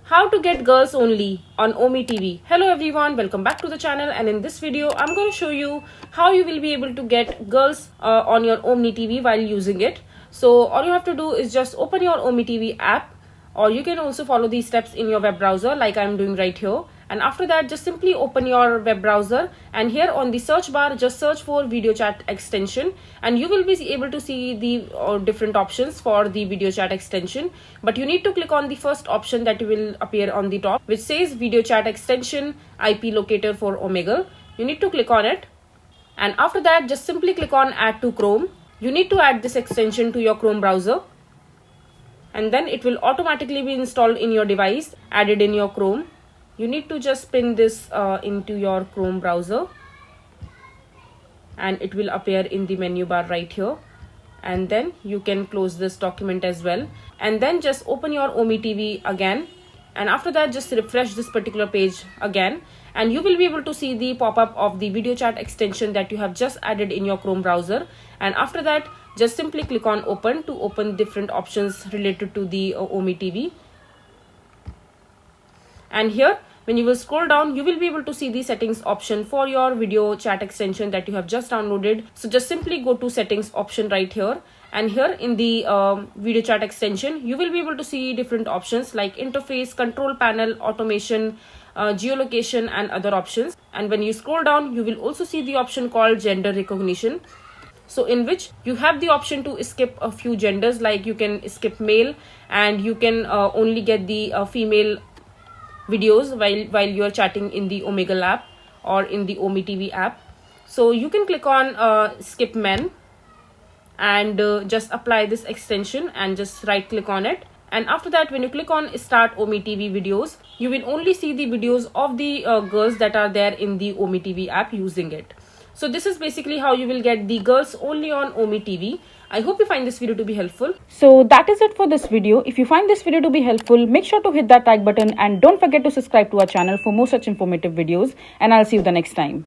How to get girls only on Ome TV. Hello everyone, welcome back to the channel, and in this video I'm going to show you how you will be able to get girls on your Ome TV while using it. So all you have to do is just open your Ome TV app, or you can also follow these steps in your web browser like I'm doing right here. And after that, just simply open your web browser, and here on the search bar just search for video chat extension, and you will be able to see the different options for the video chat extension. But you need to click on the first option that will appear on the top, which says video chat extension IP locator for Omegle. You need to click on it, and after that just simply click on add to Chrome. You need to add this extension to your Chrome browser, and then it will automatically be installed in your device, added in your Chrome. You need to just pin this into your Chrome browser, and it will appear in the menu bar right here. And then you can close this document as well, and then just open your Ome TV again, and after that just refresh this particular page again, and you will be able to see the pop-up of the video chat extension that you have just added in your Chrome browser. And after that just simply click on open to open different options related to the Ome TV. And here when you will scroll down, you will be able to see the settings option for your video chat extension that you have just downloaded. So just simply go to settings option right here, and here in the video chat extension you will be able to see different options like interface, control panel, automation, geolocation and other options. And when you scroll down, you will also see the option called gender recognition, so in which you have the option to skip a few genders, like you can skip male, and you can only get the female videos while you are chatting in the Omegle app or in the Ome TV app. So you can click on skip men, and just apply this extension and just right click on it. And after that, when you click on start Ome TV videos, you will only see the videos of the girls that are there in the Ome TV app using it. So this is basically how you will get the girls only on Ome TV. I hope you find this video to be helpful. So that is it for this video. If you find this video to be helpful, make sure to hit that like button and don't forget to subscribe to our channel for more such informative videos, and I'll see you the next time.